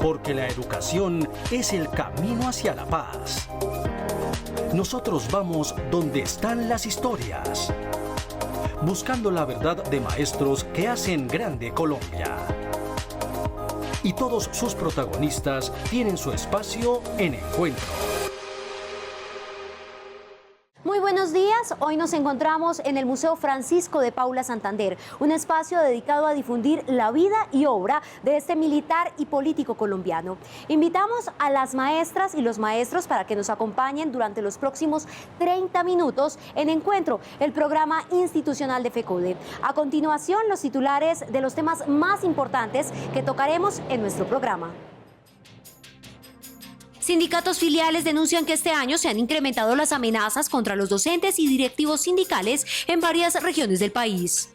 porque la educación es el camino hacia la paz. Nosotros vamos donde están las historias, buscando la verdad de maestros que hacen grande Colombia. Y todos sus protagonistas tienen su espacio en Encuentro. Muy buenos días, hoy nos encontramos en el Museo Francisco de Paula Santander, un espacio dedicado a difundir la vida y obra de este militar y político colombiano. Invitamos a las maestras y los maestros para que nos acompañen durante los próximos 30 minutos en Encuentro, el programa institucional de FECODE. A continuación, los titulares de los temas más importantes que tocaremos en nuestro programa. Sindicatos filiales denuncian que este año se han incrementado las amenazas contra los docentes y directivos sindicales en varias regiones del país.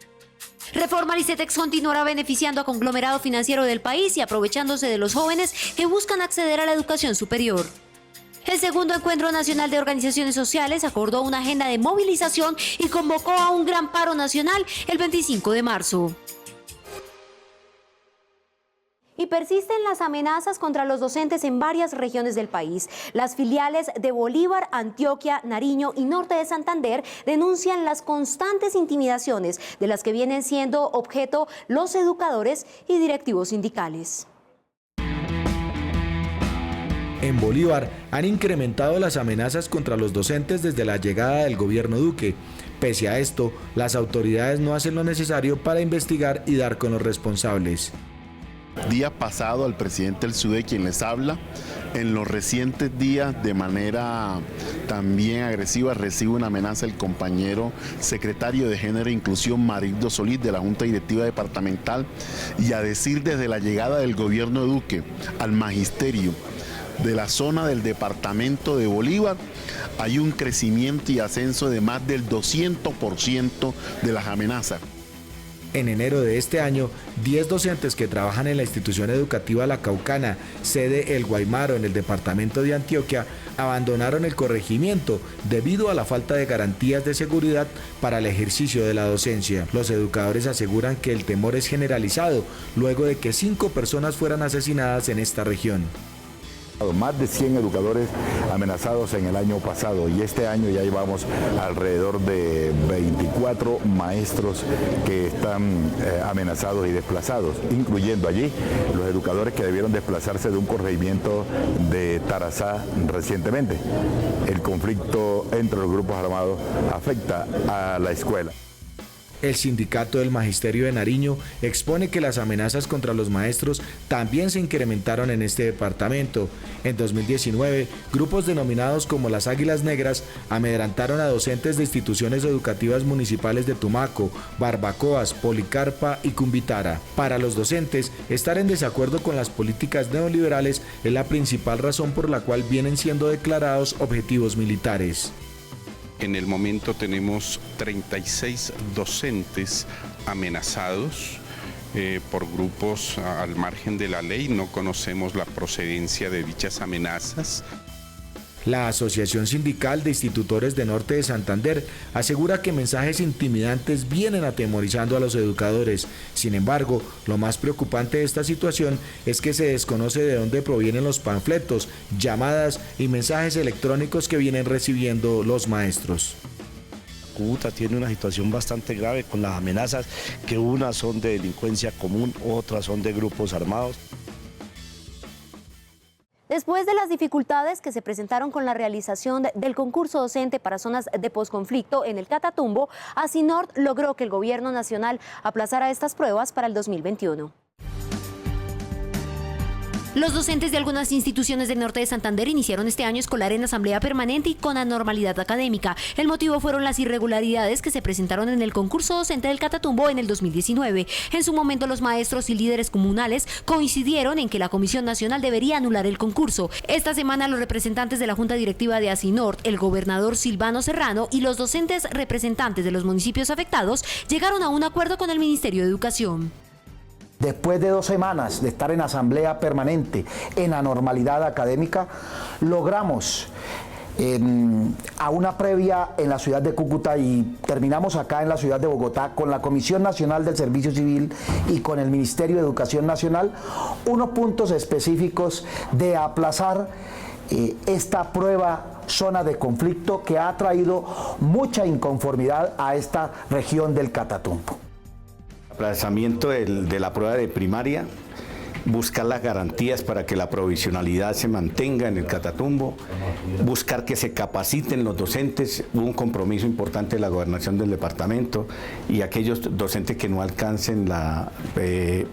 Reforma Licetex continuará beneficiando a conglomerado financiero del país y aprovechándose de los jóvenes que buscan acceder a la educación superior. El segundo Encuentro Nacional de Organizaciones Sociales acordó una agenda de movilización y convocó a un gran paro nacional el 25 de marzo. Y persisten las amenazas contra los docentes en varias regiones del país. Las filiales de Bolívar, Antioquia, Nariño y Norte de Santander denuncian las constantes intimidaciones de las que vienen siendo objeto los educadores y directivos sindicales. En Bolívar han incrementado las amenazas contra los docentes desde la llegada del gobierno Duque. Pese a esto, las autoridades no hacen lo necesario para investigar y dar con los responsables. Día pasado al presidente del SUDE, quien les habla, en los recientes días de manera también agresiva recibe una amenaza el compañero secretario de Género e Inclusión Marildo Solís de la Junta Directiva Departamental, y a decir desde la llegada del gobierno de Duque al magisterio de la zona del departamento de Bolívar hay un crecimiento y ascenso de más del 200% de las amenazas. En enero de este año, 10 docentes que trabajan en la institución educativa La Caucana, sede El Guaymaro en el departamento de Antioquia, abandonaron el corregimiento debido a la falta de garantías de seguridad para el ejercicio de la docencia. Los educadores aseguran que el temor es generalizado luego de que 5 personas fueran asesinadas en esta región. Más de 100 educadores amenazados en el año pasado, y este año ya llevamos alrededor de 24 maestros que están amenazados y desplazados, incluyendo allí los educadores que debieron desplazarse de un corregimiento de Tarazá recientemente. El conflicto entre los grupos armados afecta a la escuela. El sindicato del Magisterio de Nariño expone que las amenazas contra los maestros también se incrementaron en este departamento. En 2019, grupos denominados como las Águilas Negras amedrentaron a docentes de instituciones educativas municipales de Tumaco, Barbacoas, Policarpa y Cumbitara. Para los docentes, estar en desacuerdo con las políticas neoliberales es la principal razón por la cual vienen siendo declarados objetivos militares. En el momento tenemos 36 docentes amenazados por grupos al margen de la ley. No conocemos la procedencia de dichas amenazas. La Asociación Sindical de Institutores de Norte de Santander asegura que mensajes intimidantes vienen atemorizando a los educadores. Sin embargo, lo más preocupante de esta situación es que se desconoce de dónde provienen los panfletos, llamadas y mensajes electrónicos que vienen recibiendo los maestros. Cúcuta tiene una situación bastante grave con las amenazas, que unas son de delincuencia común, otras son de grupos armados. Después de las dificultades que se presentaron con la realización del concurso docente para zonas de posconflicto en el Catatumbo, Asinord logró que el gobierno nacional aplazara estas pruebas para el 2021. Los docentes de algunas instituciones del norte de Santander iniciaron este año escolar en asamblea permanente y con anormalidad académica. El motivo fueron las irregularidades que se presentaron en el concurso docente del Catatumbo en el 2019. En su momento, los maestros y líderes comunales coincidieron en que la Comisión Nacional debería anular el concurso. Esta semana, los representantes de la Junta Directiva de Asinord, el gobernador Silvano Serrano y los docentes representantes de los municipios afectados llegaron a un acuerdo con el Ministerio de Educación. Después de 2 semanas de estar en asamblea permanente en anormalidad académica, logramos a una previa en la ciudad de Cúcuta y terminamos acá en la ciudad de Bogotá con la Comisión Nacional del Servicio Civil y con el Ministerio de Educación Nacional, unos puntos específicos de aplazar esta prueba zona de conflicto que ha traído mucha inconformidad a esta región del Catatumbo. Aplazamiento de la prueba de primaria, buscar las garantías para que la provisionalidad se mantenga en el Catatumbo, buscar que se capaciten los docentes, hubo un compromiso importante de la gobernación del departamento y aquellos docentes que no alcancen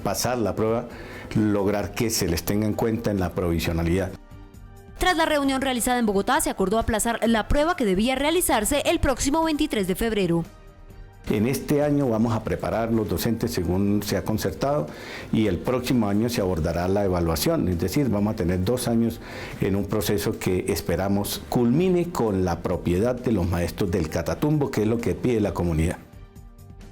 pasar la prueba, lograr que se les tenga en cuenta en la provisionalidad. Tras la reunión realizada en Bogotá, se acordó aplazar la prueba que debía realizarse el próximo 23 de febrero. En este año vamos a preparar los docentes según se ha concertado y el próximo año se abordará la evaluación, es decir, vamos a tener 2 años en un proceso que esperamos culmine con la propiedad de los maestros del Catatumbo, que es lo que pide la comunidad.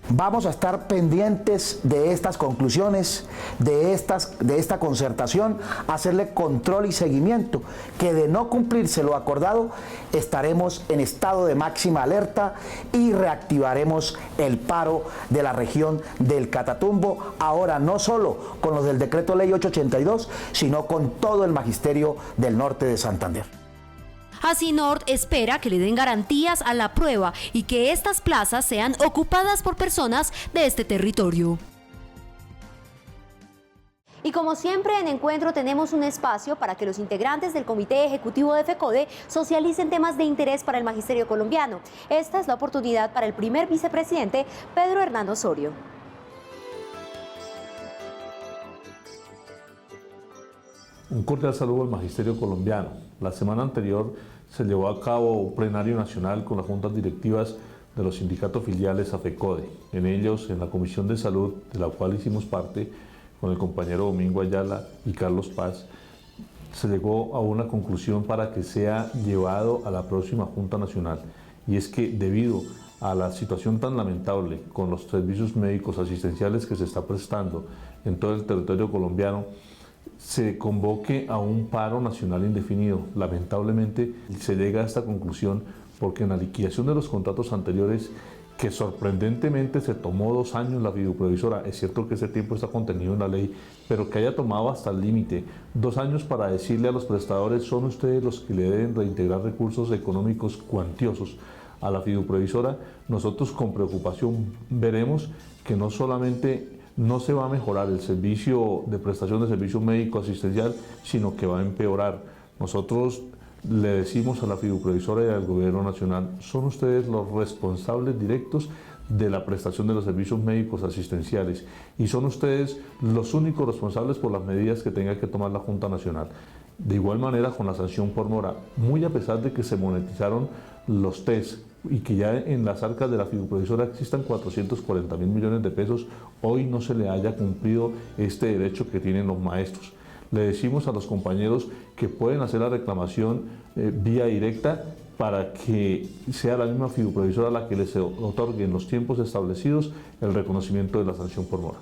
Vamos a estar pendientes de estas conclusiones, de esta concertación, hacerle control y seguimiento, que de no cumplirse lo acordado, estaremos en estado de máxima alerta y reactivaremos el paro de la región del Catatumbo, ahora no solo con los del Decreto Ley 882, sino con todo el magisterio del norte de Santander. Asinord espera que le den garantías a la prueba y que estas plazas sean ocupadas por personas de este territorio. Y como siempre en Encuentro tenemos un espacio para que los integrantes del Comité Ejecutivo de FECODE socialicen temas de interés para el magisterio colombiano. Esta es la oportunidad para el primer vicepresidente, Pedro Hernán Osorio. Un cordial saludo al magisterio colombiano. La semana anterior se llevó a cabo un plenario nacional con las juntas directivas de los sindicatos filiales a FECODE. En ellos, en la Comisión de Salud, de la cual hicimos parte con el compañero Domingo Ayala y Carlos Paz, se llegó a una conclusión para que sea llevado a la próxima Junta Nacional. Y es que debido a la situación tan lamentable con los servicios médicos asistenciales que se está prestando en todo el territorio colombiano, se convoque a un paro nacional indefinido. Lamentablemente se llega a esta conclusión porque en la liquidación de los contratos anteriores, que sorprendentemente se tomó 2 años la fiduprevisora, es cierto que ese tiempo está contenido en la ley, pero que haya tomado hasta el límite 2 años para decirle a los prestadores: son ustedes los que le deben reintegrar recursos económicos cuantiosos a la fiduprevisora. Nosotros con preocupación veremos que no solamente no se va a mejorar el servicio de prestación de servicio médico asistencial, sino que va a empeorar. Nosotros le decimos a la fiduprevisora y al gobierno nacional: son ustedes los responsables directos de la prestación de los servicios médicos asistenciales y son ustedes los únicos responsables por las medidas que tenga que tomar la Junta Nacional. De igual manera con la sanción por mora, muy a pesar de que se monetizaron los test y que ya en las arcas de la fiduprevisora existan 440.000 millones de pesos, hoy no se le haya cumplido este derecho que tienen los maestros. Le decimos a los compañeros que pueden hacer la reclamación vía directa para que sea la misma fiduprevisora la que les otorgue en los tiempos establecidos el reconocimiento de la sanción por mora.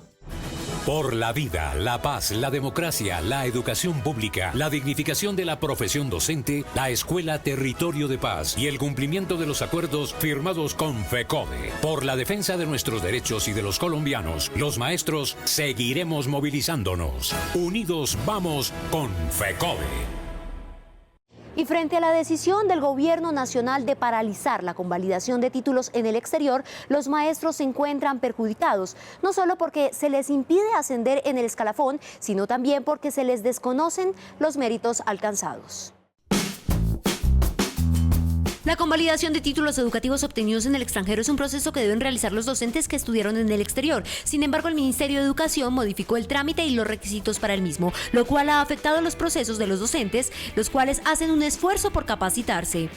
Por la vida, la paz, la democracia, la educación pública, la dignificación de la profesión docente, la Escuela Territorio de Paz y el cumplimiento de los acuerdos firmados con FECODE. Por la defensa de nuestros derechos y de los colombianos, los maestros seguiremos movilizándonos. Unidos vamos con FECODE. Y frente a la decisión del Gobierno Nacional de paralizar la convalidación de títulos en el exterior, los maestros se encuentran perjudicados, no solo porque se les impide ascender en el escalafón, sino también porque se les desconocen los méritos alcanzados. La convalidación de títulos educativos obtenidos en el extranjero es un proceso que deben realizar los docentes que estudiaron en el exterior. Sin embargo, el Ministerio de Educación modificó el trámite y los requisitos para el mismo, lo cual ha afectado los procesos de los docentes, los cuales hacen un esfuerzo por capacitarse.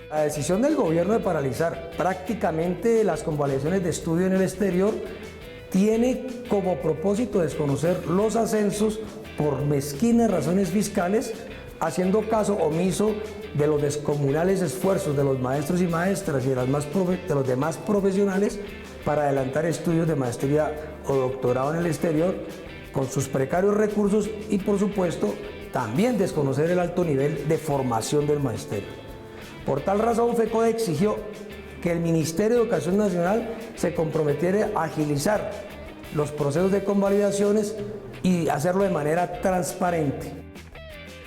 La decisión del gobierno de paralizar prácticamente las convalidaciones de estudio en el exterior tiene como propósito desconocer los ascensos por mezquinas razones fiscales, haciendo caso omiso de los descomunales esfuerzos de los maestros y maestras y de los demás profesionales para adelantar estudios de maestría o doctorado en el exterior con sus precarios recursos y, por supuesto, también desconocer el alto nivel de formación del magisterio. Por tal razón, FECODE exigió que el Ministerio de Educación Nacional se comprometiera a agilizar los procesos de convalidaciones y hacerlo de manera transparente.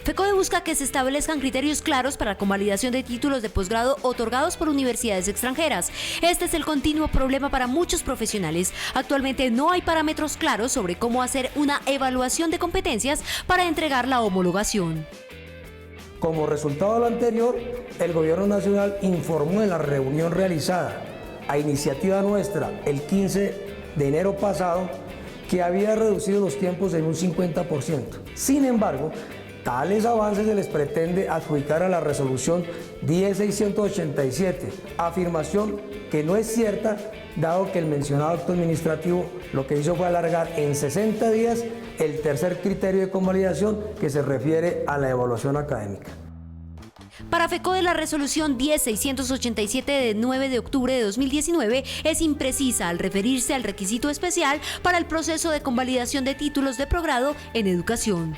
FECODE busca que se establezcan criterios claros para la convalidación de títulos de posgrado otorgados por universidades extranjeras. Este es el continuo problema para muchos profesionales. Actualmente no hay parámetros claros sobre cómo hacer una evaluación de competencias para entregar la homologación. Como resultado de lo anterior, el Gobierno Nacional informó en la reunión realizada a iniciativa nuestra el 15 de enero pasado que había reducido los tiempos en un 50%. Sin embargo, tales avances se les pretende adjudicar a la resolución 10687, afirmación que no es cierta, dado que el mencionado acto administrativo lo que hizo fue alargar en 60 días el tercer criterio de convalidación que se refiere a la evaluación académica. Para FECODE, la resolución 10687 de 9 de octubre de 2019 es imprecisa al referirse al requisito especial para el proceso de convalidación de títulos de posgrado en educación.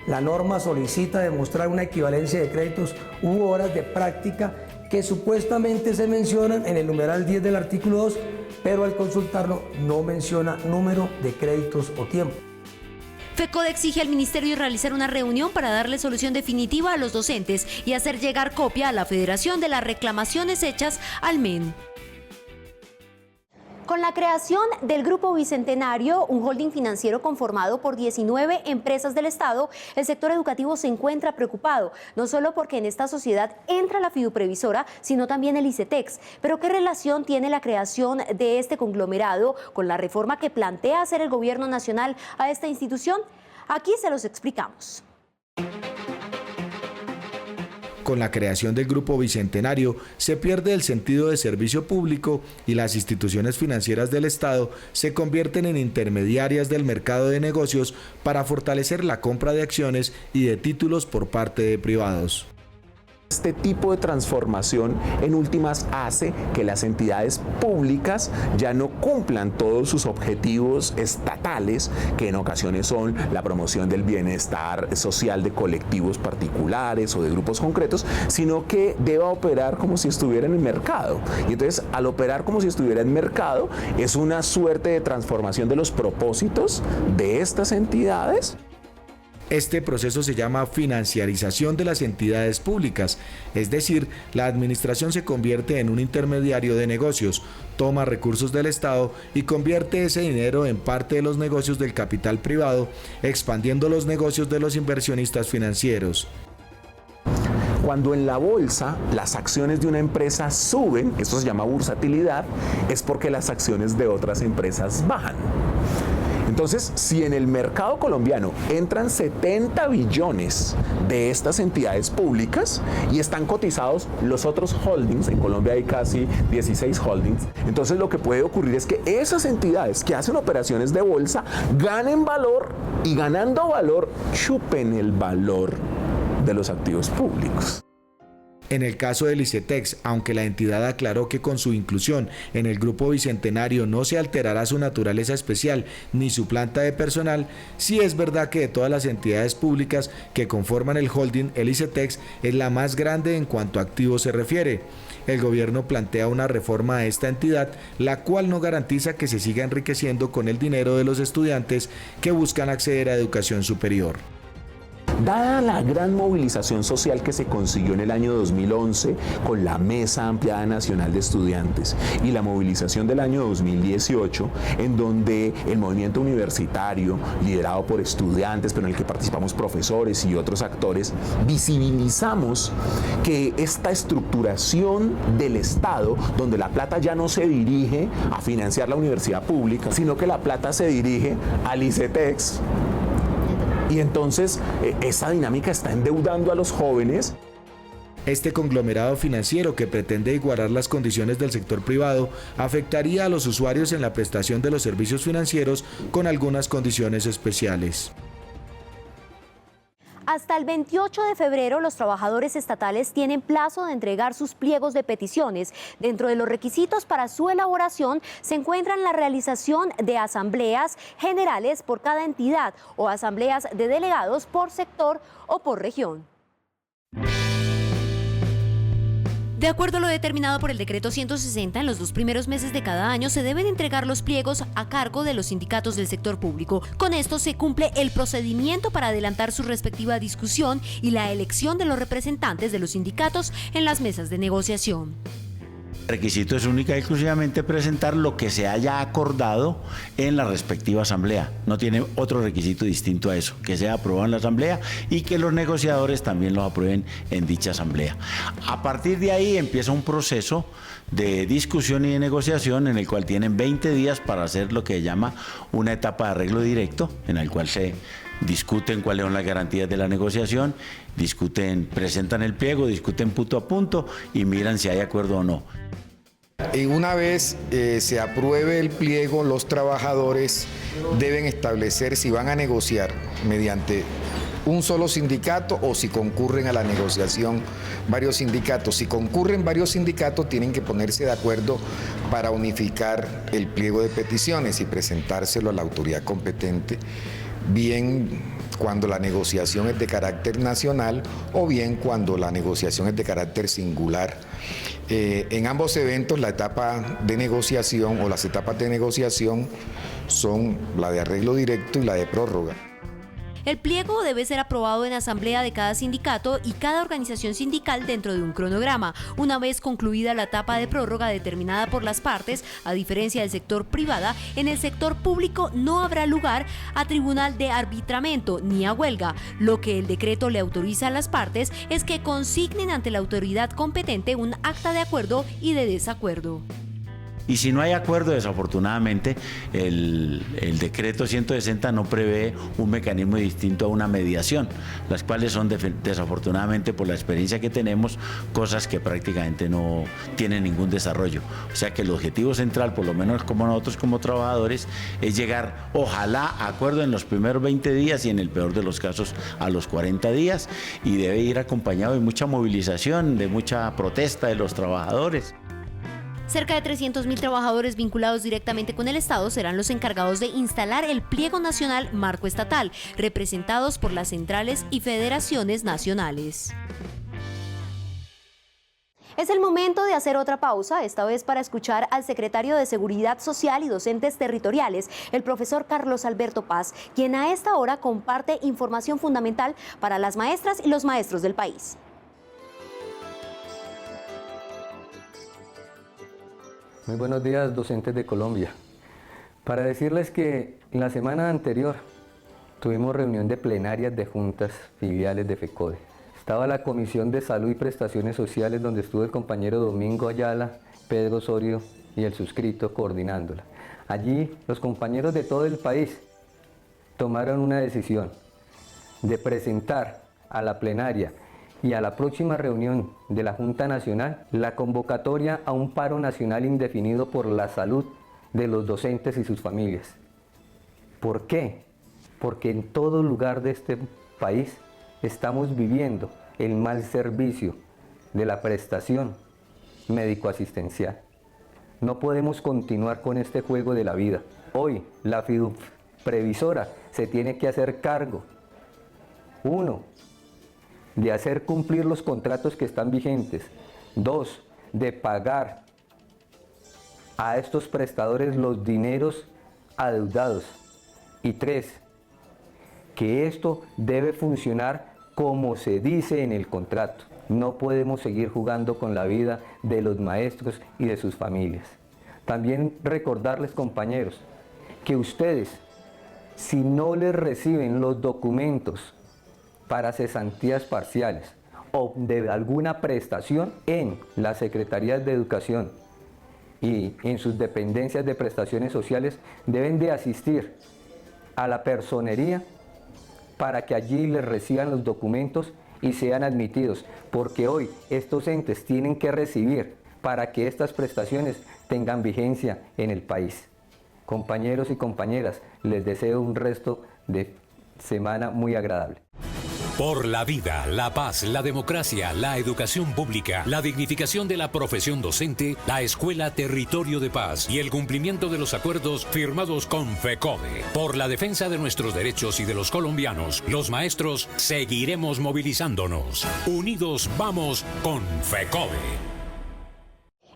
La norma solicita demostrar una equivalencia de créditos u horas de práctica que supuestamente se mencionan en el numeral 10 del artículo 2, pero al consultarlo no menciona número de créditos o tiempo. FECODE exige al Ministerio realizar una reunión para darle solución definitiva a los docentes y hacer llegar copia a la Federación de las reclamaciones hechas al MEN. Con la creación del Grupo Bicentenario, un holding financiero conformado por 19 empresas del Estado, el sector educativo se encuentra preocupado, no solo porque en esta sociedad entra la fiduprevisora, sino también el ICETEX. Pero ¿qué relación tiene la creación de este conglomerado con la reforma que plantea hacer el Gobierno Nacional a esta institución? Aquí se los explicamos. Con la creación del Grupo Bicentenario se pierde el sentido de servicio público y las instituciones financieras del Estado se convierten en intermediarias del mercado de negocios para fortalecer la compra de acciones y de títulos por parte de privados. Este tipo de transformación en últimas hace que las entidades públicas ya no cumplan todos sus objetivos estatales, que en ocasiones son la promoción del bienestar social de colectivos particulares o de grupos concretos, sino que deba operar como si estuviera en el mercado. Y entonces, al operar como si estuviera en mercado, es una suerte de transformación de los propósitos de estas entidades. Este proceso se llama financiarización de las entidades públicas, es decir, la administración se convierte en un intermediario de negocios, toma recursos del Estado y convierte ese dinero en parte de los negocios del capital privado, expandiendo los negocios de los inversionistas financieros. Cuando en la bolsa las acciones de una empresa suben, esto se llama bursatilidad, es porque las acciones de otras empresas bajan. Entonces, si en el mercado colombiano entran 70 billones de estas entidades públicas y están cotizados los otros holdings, en Colombia hay casi 16 holdings, entonces lo que puede ocurrir es que esas entidades que hacen operaciones de bolsa ganen valor y ganando valor chupen el valor de los activos públicos. En el caso del ICETEX, aunque la entidad aclaró que con su inclusión en el Grupo Bicentenario no se alterará su naturaleza especial ni su planta de personal, sí es verdad que de todas las entidades públicas que conforman el holding, el ICETEX es la más grande en cuanto a activos se refiere. El gobierno plantea una reforma a esta entidad, la cual no garantiza que se siga enriqueciendo con el dinero de los estudiantes que buscan acceder a educación superior. Dada la gran movilización social que se consiguió en el año 2011 con la Mesa Ampliada Nacional de Estudiantes y la movilización del año 2018, en donde el movimiento universitario, liderado por estudiantes, pero en el que participamos profesores y otros actores, visibilizamos que esta estructuración del Estado, donde la plata ya no se dirige a financiar la universidad pública, sino que la plata se dirige al ICETEX, y entonces esa dinámica está endeudando a los jóvenes. Este conglomerado financiero que pretende igualar las condiciones del sector privado afectaría a los usuarios en la prestación de los servicios financieros con algunas condiciones especiales. Hasta el 28 de febrero, los trabajadores estatales tienen plazo de entregar sus pliegos de peticiones. Dentro de los requisitos para su elaboración se encuentran la realización de asambleas generales por cada entidad o asambleas de delegados por sector o por región. De acuerdo a lo determinado por el decreto 160, en los 2 primeros meses de cada año se deben entregar los pliegos a cargo de los sindicatos del sector público. Con esto se cumple el procedimiento para adelantar su respectiva discusión y la elección de los representantes de los sindicatos en las mesas de negociación. El requisito es única y exclusivamente presentar lo que se haya acordado en la respectiva asamblea. No tiene otro requisito distinto a eso, que sea aprobado en la asamblea y que los negociadores también lo aprueben en dicha asamblea. A partir de ahí empieza un proceso de discusión y de negociación en el cual tienen 20 días para hacer lo que se llama una etapa de arreglo directo, en el cual se discuten cuáles son las garantías de la negociación, presentan el pliego, discuten punto a punto y miran si hay acuerdo o no. Y una vez se apruebe el pliego, los trabajadores deben establecer si van a negociar mediante un solo sindicato o si concurren a la negociación varios sindicatos. Si concurren varios sindicatos, tienen que ponerse de acuerdo para unificar el pliego de peticiones y presentárselo a la autoridad competente, bien cuando la negociación es de carácter nacional o bien cuando la negociación es de carácter singular. En ambos eventos la etapa de negociación o las etapas de negociación son la de arreglo directo y la de prórroga. El pliego debe ser aprobado en asamblea de cada sindicato y cada organización sindical dentro de un cronograma. Una vez concluida la etapa de prórroga determinada por las partes, a diferencia del sector privado, en el sector público no habrá lugar a tribunal de arbitramiento ni a huelga. Lo que el decreto le autoriza a las partes es que consignen ante la autoridad competente un acta de acuerdo y de desacuerdo. Y si no hay acuerdo, desafortunadamente, el decreto 160 no prevé un mecanismo distinto a una mediación, las cuales son desafortunadamente, por la experiencia que tenemos, cosas que prácticamente no tienen ningún desarrollo. O sea que el objetivo central, por lo menos como nosotros como trabajadores, es llegar, ojalá, a acuerdo en los primeros 20 días y en el peor de los casos a los 40 días, y debe ir acompañado de mucha movilización, de mucha protesta de los trabajadores. Cerca de 300.000 trabajadores vinculados directamente con el Estado serán los encargados de instalar el pliego nacional marco estatal, representados por las centrales y federaciones nacionales. Es el momento de hacer otra pausa, esta vez para escuchar al secretario de Seguridad Social y Docentes Territoriales, el profesor Carlos Alberto Paz, quien a esta hora comparte información fundamental para las maestras y los maestros del país. Muy buenos días, docentes de Colombia. Para decirles que en la semana anterior tuvimos reunión de plenarias de juntas filiales de FECODE. Estaba la Comisión de Salud y Prestaciones Sociales, donde estuvo el compañero Domingo Ayala, Pedro Osorio y el suscrito coordinándola. Allí los compañeros de todo el país tomaron una decisión de presentar a la plenaria y a la próxima reunión de la Junta Nacional la convocatoria a un paro nacional indefinido por la salud de los docentes y sus familias. ¿Por qué? Porque en todo lugar de este país estamos viviendo el mal servicio de la prestación médico-asistencial. No podemos continuar con este juego de la vida. Hoy la Fiduprevisora se tiene que hacer cargo, 1, de hacer cumplir los contratos que están vigentes. 2, de pagar a estos prestadores los dineros adeudados. Y 3, que esto debe funcionar como se dice en el contrato. No podemos seguir jugando con la vida de los maestros y de sus familias. También recordarles, compañeros, que ustedes, si no les reciben los documentos para cesantías parciales o de alguna prestación en las Secretarías de Educación y en sus dependencias de prestaciones sociales, deben de asistir a la personería para que allí les reciban los documentos y sean admitidos, porque hoy estos entes tienen que recibir para que estas prestaciones tengan vigencia en el país. Compañeros y compañeras, les deseo un resto de semana muy agradable. Por la vida, la paz, la democracia, la educación pública, la dignificación de la profesión docente, la Escuela Territorio de Paz y el cumplimiento de los acuerdos firmados con FECODE. Por la defensa de nuestros derechos y de los colombianos, los maestros seguiremos movilizándonos. Unidos vamos con FECODE.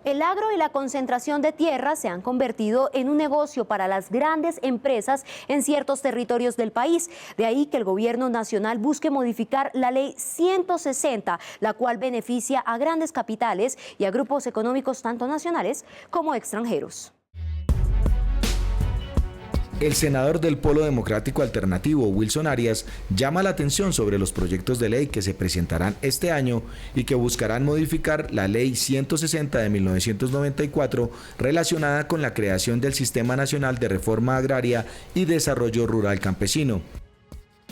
El agro y la concentración de tierra se han convertido en un negocio para las grandes empresas en ciertos territorios del país. De ahí que el gobierno nacional busque modificar la ley 160, la cual beneficia a grandes capitales y a grupos económicos tanto nacionales como extranjeros. El senador del Polo Democrático Alternativo, Wilson Arias, llama la atención sobre los proyectos de ley que se presentarán este año y que buscarán modificar la Ley 160 de 1994 relacionada con la creación del Sistema Nacional de Reforma Agraria y Desarrollo Rural Campesino.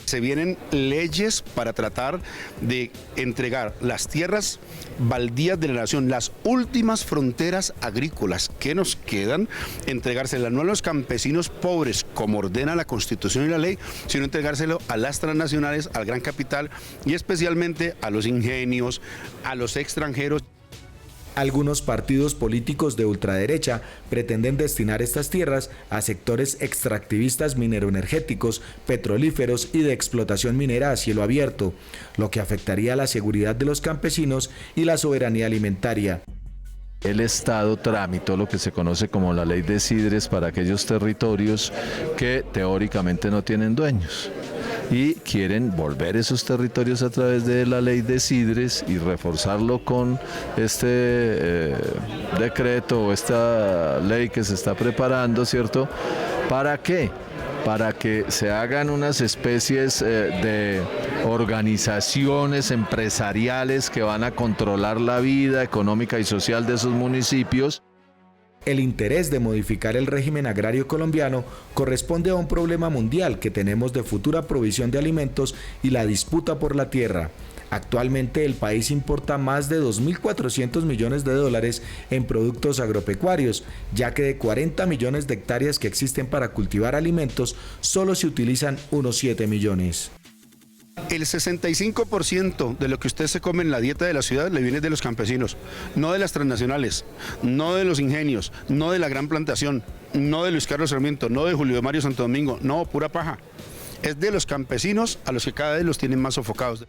Se vienen leyes para tratar de entregar las tierras baldías de la nación, las últimas fronteras agrícolas que nos quedan, entregárselas no a los campesinos pobres, como ordena la Constitución y la ley, sino entregárselo a las transnacionales, al gran capital y especialmente a los ingenios, a los extranjeros. Algunos partidos políticos de ultraderecha pretenden destinar estas tierras a sectores extractivistas mineroenergéticos, petrolíferos y de explotación minera a cielo abierto, lo que afectaría la seguridad de los campesinos y la soberanía alimentaria. El Estado tramitó lo que se conoce como la ley de Sidres para aquellos territorios que teóricamente no tienen dueños y quieren volver esos territorios a través de la ley de Sidres y reforzarlo con este decreto o esta ley que se está preparando, ¿cierto? ¿Para qué? Para que se hagan unas especies de organizaciones empresariales que van a controlar la vida económica y social de esos municipios. El interés de modificar el régimen agrario colombiano corresponde a un problema mundial que tenemos de futura provisión de alimentos y la disputa por la tierra. Actualmente el país importa más de 2.400 millones de dólares en productos agropecuarios, ya que de 40 millones de hectáreas que existen para cultivar alimentos, solo se utilizan unos 7 millones. El 65% de lo que usted se come en la dieta de la ciudad le viene de los campesinos, no de las transnacionales, no de los ingenios, no de la gran plantación, no de Luis Carlos Sarmiento, no de Julio Mario Santo Domingo, no, pura paja. Es de los campesinos a los que cada vez los tienen más sofocados.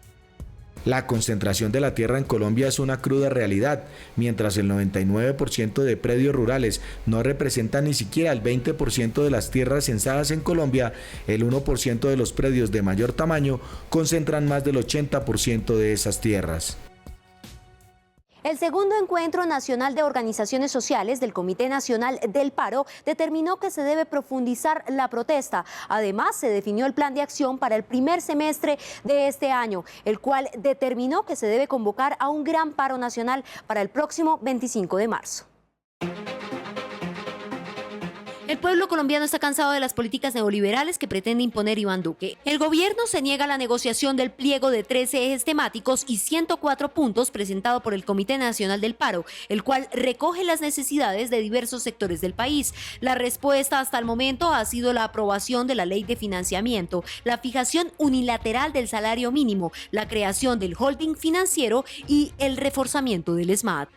La concentración de la tierra en Colombia es una cruda realidad, mientras el 99% de predios rurales no representa ni siquiera el 20% de las tierras censadas en Colombia. El 1% de los predios de mayor tamaño concentran más del 80% de esas tierras. El segundo encuentro nacional de organizaciones sociales del Comité Nacional del Paro determinó que se debe profundizar la protesta. Además, se definió el plan de acción para el primer semestre de este año, el cual determinó que se debe convocar a un gran paro nacional para el próximo 25 de marzo. El pueblo colombiano está cansado de las políticas neoliberales que pretende imponer Iván Duque. El gobierno se niega a la negociación del pliego de 13 ejes temáticos y 104 puntos presentado por el Comité Nacional del Paro, el cual recoge las necesidades de diversos sectores del país. La respuesta hasta el momento ha sido la aprobación de la ley de financiamiento, la fijación unilateral del salario mínimo, la creación del holding financiero y el reforzamiento del SMAT.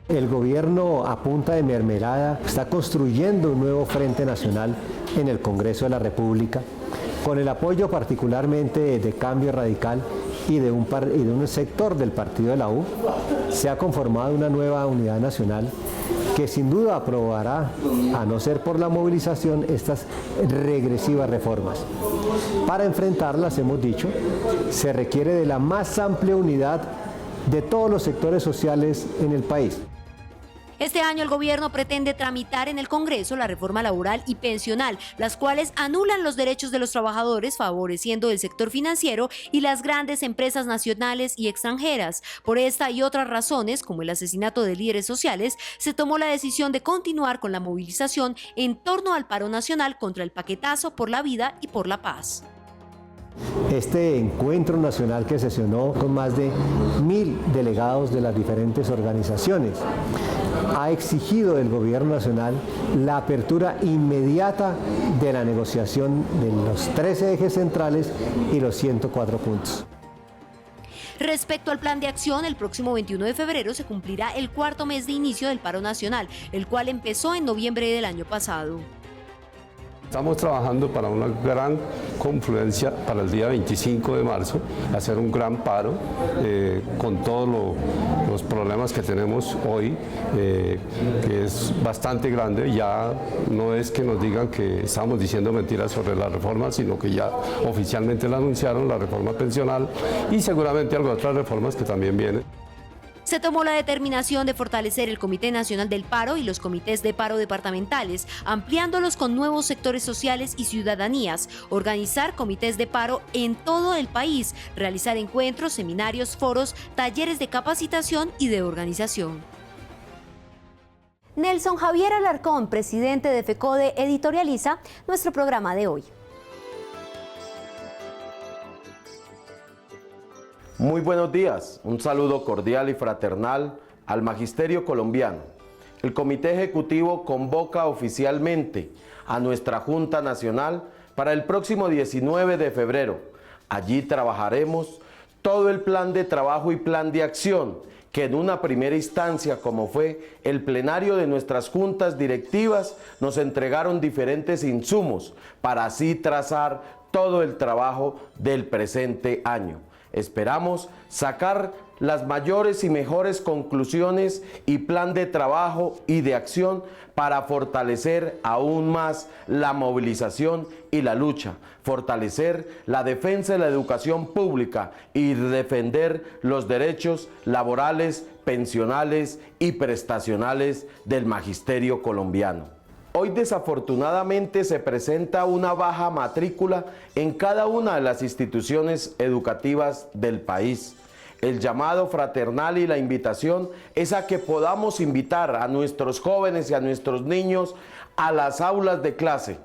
El gobierno a punta de mermelada está construyendo un nuevo frente nacional en el Congreso de la República, con el apoyo particularmente de Cambio Radical y de un sector del partido de la U. Se ha conformado una nueva unidad nacional que sin duda aprobará, a no ser por la movilización, estas regresivas reformas. Para enfrentarlas, hemos dicho, se requiere de la más amplia unidad de todos los sectores sociales en el país. Este año el gobierno pretende tramitar en el Congreso la reforma laboral y pensional, las cuales anulan los derechos de los trabajadores, favoreciendo el sector financiero y las grandes empresas nacionales y extranjeras. Por esta y otras razones, como el asesinato de líderes sociales, se tomó la decisión de continuar con la movilización en torno al paro nacional contra el paquetazo por la vida y por la paz. Este encuentro nacional que sesionó con más de 1.000 delegados de las diferentes organizaciones ha exigido del gobierno nacional la apertura inmediata de la negociación de los 13 ejes centrales y los 104 puntos. Respecto al plan de acción, el próximo 21 de febrero se cumplirá el cuarto mes de inicio del paro nacional, el cual empezó en noviembre del año pasado. Estamos trabajando para una gran confluencia para el día 25 de marzo, hacer un gran paro con todos los problemas que tenemos hoy, que es bastante grande. Ya no es que nos digan que estamos diciendo mentiras sobre la reforma, sino que ya oficialmente la anunciaron, la reforma pensional y seguramente algunas otras reformas que también vienen. Se tomó la determinación de fortalecer el Comité Nacional del Paro y los comités de paro departamentales, ampliándolos con nuevos sectores sociales y ciudadanías, organizar comités de paro en todo el país, realizar encuentros, seminarios, foros, talleres de capacitación y de organización. Nelson Javier Alarcón, presidente de FECODE, editorializa nuestro programa de hoy. Muy buenos días, un saludo cordial y fraternal al Magisterio colombiano. El Comité Ejecutivo convoca oficialmente a nuestra Junta Nacional para el próximo 19 de febrero. Allí trabajaremos todo el plan de trabajo y plan de acción que en una primera instancia, como fue el plenario de nuestras juntas directivas, nos entregaron diferentes insumos para así trazar todo el trabajo del presente año. Esperamos sacar las mayores y mejores conclusiones y plan de trabajo y de acción para fortalecer aún más la movilización y la lucha, fortalecer la defensa de la educación pública y defender los derechos laborales, pensionales y prestacionales del magisterio colombiano. Hoy desafortunadamente se presenta una baja matrícula en cada una de las instituciones educativas del país. El llamado fraternal y la invitación es a que podamos invitar a nuestros jóvenes y a nuestros niños a las aulas de clase,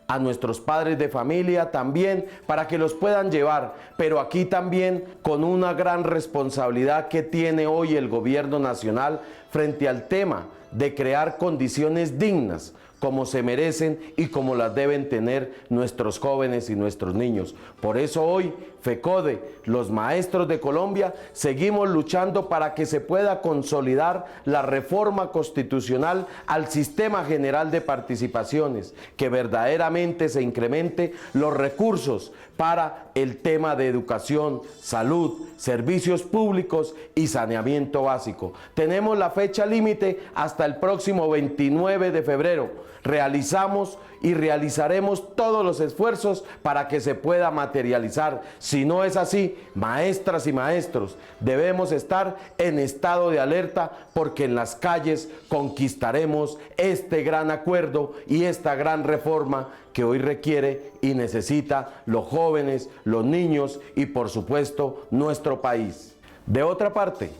a nuestros padres de familia también, para que los puedan llevar, pero aquí también con una gran responsabilidad que tiene hoy el gobierno nacional frente al tema de crear condiciones dignas, como se merecen y como las deben tener nuestros jóvenes y nuestros niños. Por eso hoy, FECODE, los maestros de Colombia, seguimos luchando para que se pueda consolidar la reforma constitucional al sistema general de participaciones, que verdaderamente se incremente los recursos para el tema de educación, salud, servicios públicos y saneamiento básico. Tenemos la fecha límite hasta el próximo 29 de febrero. Realizamos y realizaremos todos los esfuerzos para que se pueda materializar. Si no es así, maestras y maestros, debemos estar en estado de alerta porque en las calles conquistaremos este gran acuerdo y esta gran reforma que hoy requiere y necesita los jóvenes, los niños y por supuesto nuestro país. De otra parte,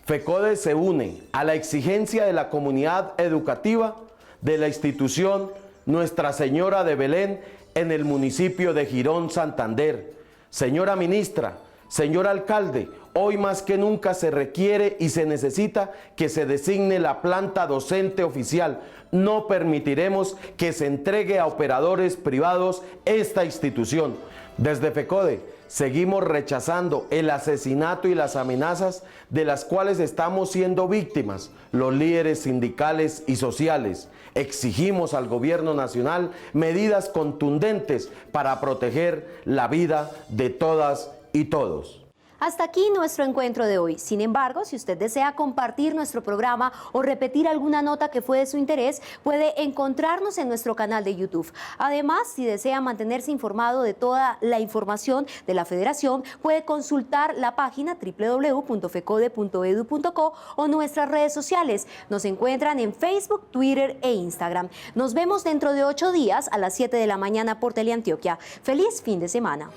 FECODE se une a la exigencia de la comunidad educativa de la institución Nuestra Señora de Belén en el municipio de Girón, Santander. Señora ministra, señor alcalde, hoy más que nunca se requiere y se necesita que se designe la planta docente oficial. No permitiremos que se entregue a operadores privados esta institución. Desde FECODE seguimos rechazando el asesinato y las amenazas de las cuales estamos siendo víctimas los líderes sindicales y sociales. Exigimos al gobierno nacional medidas contundentes para proteger la vida de todas y todos. Hasta aquí nuestro encuentro de hoy. Sin embargo, si usted desea compartir nuestro programa o repetir alguna nota que fue de su interés, puede encontrarnos en nuestro canal de YouTube. Además, si desea mantenerse informado de toda la información de la Federación, puede consultar la página www.fecode.edu.co o nuestras redes sociales. Nos encuentran en Facebook, Twitter e Instagram. Nos vemos dentro de 8 días a las 7 de la mañana por Teleantioquia. ¡Feliz fin de semana!